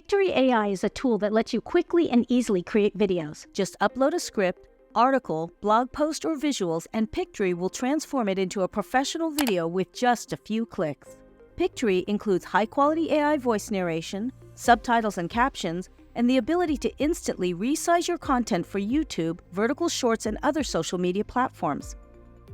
Pictory AI is a tool that lets you quickly and easily create videos. Just upload a script, article, blog post, or visuals, and Pictory will transform it into a professional video with just a few clicks. Pictory includes high-quality AI voice narration, subtitles and captions, and the ability to instantly resize your content for YouTube, vertical shorts, and other social media platforms.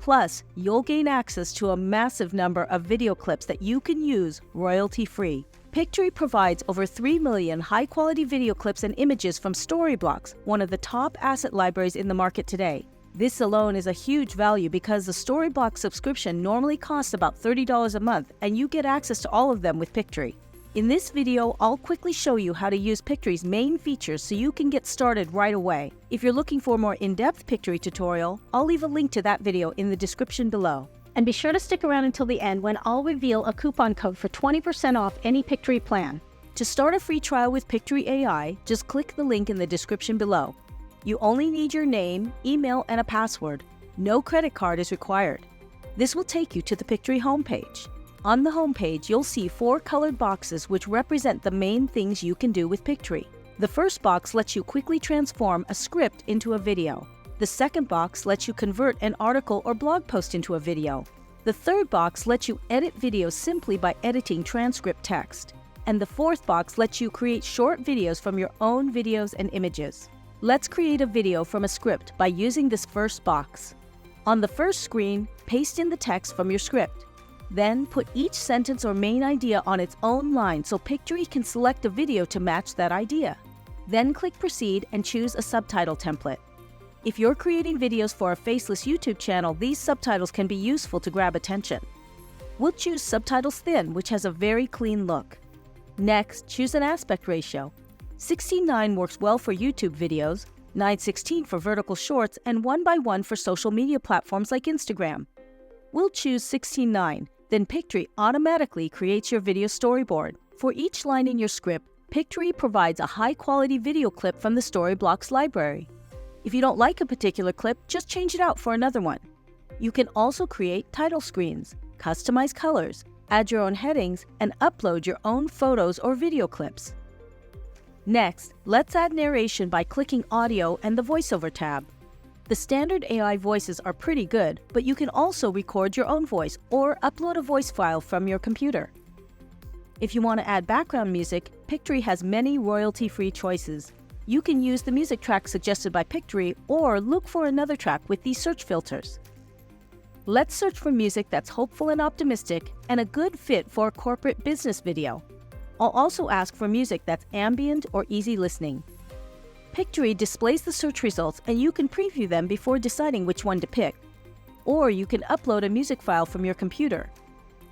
Plus, you'll gain access to a massive number of video clips that you can use royalty-free. Pictory provides over 3 million high-quality video clips and images from Storyblocks, one of the top asset libraries in the market today. This alone is a huge value because the Storyblocks subscription normally costs about $30 a month, and you get access to all of them with Pictory. In this video, I'll quickly show you how to use Pictory's main features so you can get started right away. If you're looking for a more in-depth Pictory tutorial, I'll leave a link to that video in the description below. And be sure to stick around until the end when I'll reveal a coupon code for 20% off any Pictory plan. To start a free trial with Pictory AI, just click the link in the description below. You only need your name, email, and a password. No credit card is required. This will take you to the Pictory homepage. On the homepage, you'll see 4 colored boxes which represent the main things you can do with Pictory. The first box lets you quickly transform a script into a video. The second box lets you convert an article or blog post into a video. The third box lets you edit videos simply by editing transcript text. And the fourth box lets you create short videos from your own videos and images. Let's create a video from a script by using this first box. On the first screen, paste in the text from your script. Then put each sentence or main idea on its own line so Pictory can select a video to match that idea. Then click Proceed and choose a subtitle template. If you're creating videos for a faceless YouTube channel, these subtitles can be useful to grab attention. We'll choose Subtitles Thin, which has a very clean look. Next, choose an aspect ratio. 16:9 works well for YouTube videos, 9:16 for vertical shorts, and 1:1 for social media platforms like Instagram. We'll choose 16:9, then Pictory automatically creates your video storyboard. For each line in your script, Pictory provides a high-quality video clip from the Storyblocks library. If you don't like a particular clip, just change it out for another one. You can also create title screens, customize colors, add your own headings, and upload your own photos or video clips. Next, let's add narration by clicking Audio and the VoiceOver tab. The standard AI voices are pretty good, but you can also record your own voice or upload a voice file from your computer. If you want to add background music, Pictory has many royalty-free choices. You can use the music track suggested by Pictory or look for another track with these search filters. Let's search for music that's hopeful and optimistic and a good fit for a corporate business video. I'll also ask for music that's ambient or easy listening. Pictory displays the search results and you can preview them before deciding which one to pick. Or you can upload a music file from your computer.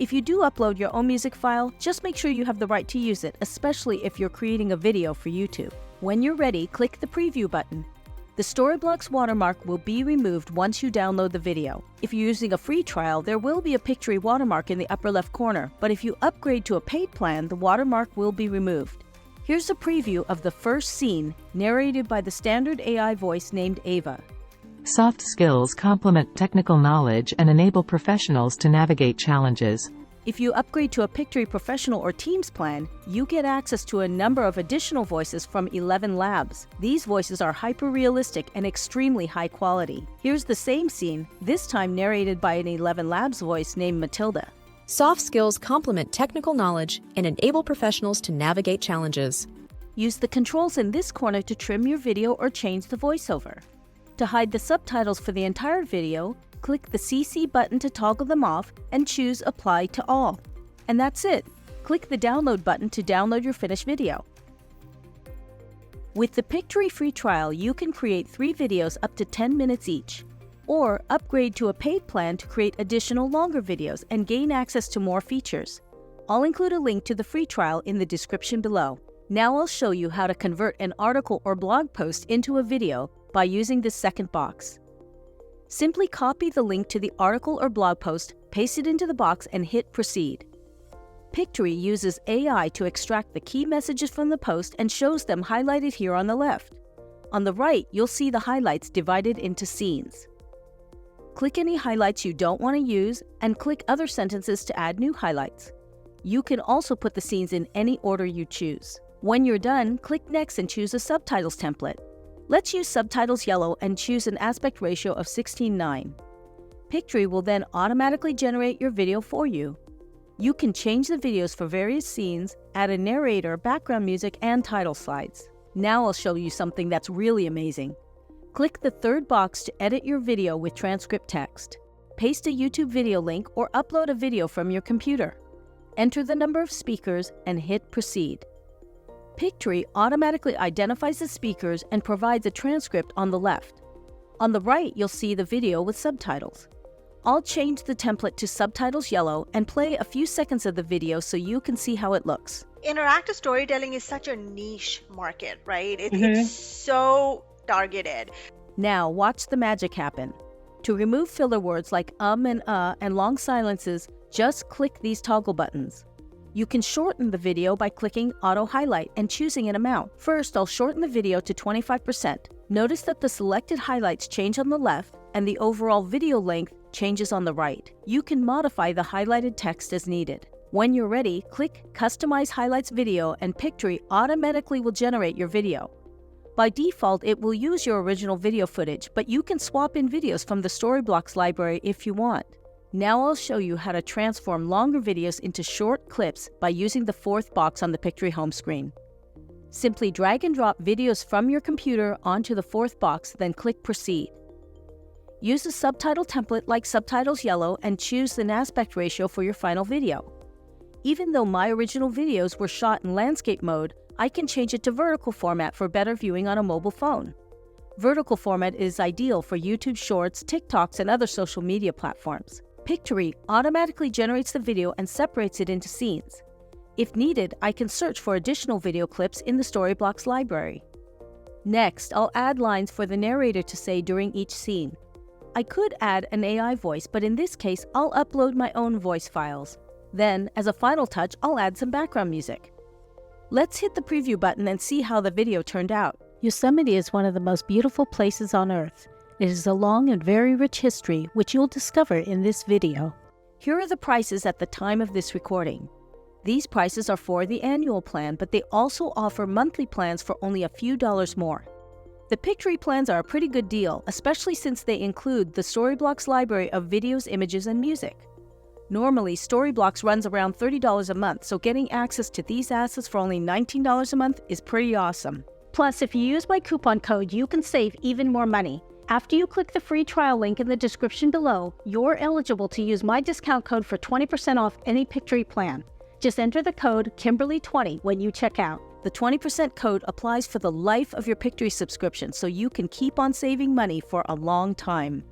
If you do upload your own music file, just make sure you have the right to use it, especially if you're creating a video for YouTube. When you're ready, click the Preview button. The Storyblocks watermark will be removed once you download the video. If you're using a free trial, there will be a Pictory watermark in the upper left corner, but if you upgrade to a paid plan, the watermark will be removed. Here's a preview of the first scene, narrated by the standard AI voice named Ava. Soft skills complement technical knowledge and enable professionals to navigate challenges. If you upgrade to a Pictory Professional or Teams plan, you get access to a number of additional voices from 11 labs. These voices are hyper-realistic and extremely high quality. Here's the same scene, this time narrated by an 11 labs voice named Matilda. Soft skills complement technical knowledge and enable professionals to navigate challenges. Use the controls in this corner to trim your video or change the voiceover. To hide the subtitles for the entire video, click the CC button to toggle them off and choose Apply to All. And that's it. Click the Download button to download your finished video. With the Pictory free trial, you can create 3 videos up to 10 minutes each. Or upgrade to a paid plan to create additional longer videos and gain access to more features. I'll include a link to the free trial in the description below. Now I'll show you how to convert an article or blog post into a video by using this second box. Simply copy the link to the article or blog post, paste it into the box, and hit Proceed. Pictory uses AI to extract the key messages from the post and shows them highlighted here on the left. On the right, you'll see the highlights divided into scenes. Click any highlights you don't want to use and click other sentences to add new highlights. You can also put the scenes in any order you choose. When you're done, click Next and choose a subtitles template. Let's use subtitles yellow and choose an aspect ratio of 16:9. Pictory will then automatically generate your video for you. You can change the videos for various scenes, add a narrator, background music, and title slides. Now I'll show you something that's really amazing. Click the third box to edit your video with Transcript Text. Paste a YouTube video link or upload a video from your computer. Enter the number of speakers and hit Proceed. Pictory automatically identifies the speakers and provides a transcript on the left. On the right, you'll see the video with subtitles. I'll change the template to subtitles yellow and play a few seconds of the video so you can see how it looks. Interactive storytelling is such a niche market, right? It's so targeted. Now watch the magic happen. To remove filler words like and long silences, just click these toggle buttons. You can shorten the video by clicking Auto Highlight and choosing an amount. First, I'll shorten the video to 25%. Notice that the selected highlights change on the left and the overall video length changes on the right. You can modify the highlighted text as needed. When you're ready, click Customize Highlights Video and Pictory automatically will generate your video. By default, it will use your original video footage, but you can swap in videos from the Storyblocks library if you want. Now I'll show you how to transform longer videos into short clips by using the fourth box on the Pictory home screen. Simply drag and drop videos from your computer onto the fourth box, then click Proceed. Use a subtitle template like Subtitles Yellow and choose an aspect ratio for your final video. Even though my original videos were shot in landscape mode, I can change it to vertical format for better viewing on a mobile phone. Vertical format is ideal for YouTube Shorts, TikToks, and other social media platforms. Pictory automatically generates the video and separates it into scenes. If needed, I can search for additional video clips in the Storyblocks library. Next, I'll add lines for the narrator to say during each scene. I could add an AI voice, but in this case, I'll upload my own voice files. Then, as a final touch, I'll add some background music. Let's hit the preview button and see how the video turned out. Yosemite is one of the most beautiful places on Earth. It is a long and very rich history, which you'll discover in this video. Here are the prices at the time of this recording. These prices are for the annual plan, but they also offer monthly plans for only a few dollars more. The Pictory plans are a pretty good deal, especially since they include the Storyblocks library of videos, images, and music. Normally, Storyblocks runs around $30 a month, so getting access to these assets for only $19 a month is pretty awesome. Plus, if you use my coupon code, you can save even more money. After you click the free trial link in the description below, you're eligible to use my discount code for 20% off any Pictory plan. Just enter the code Kimberly20 when you check out. The 20% code applies for the life of your Pictory subscription, so you can keep on saving money for a long time.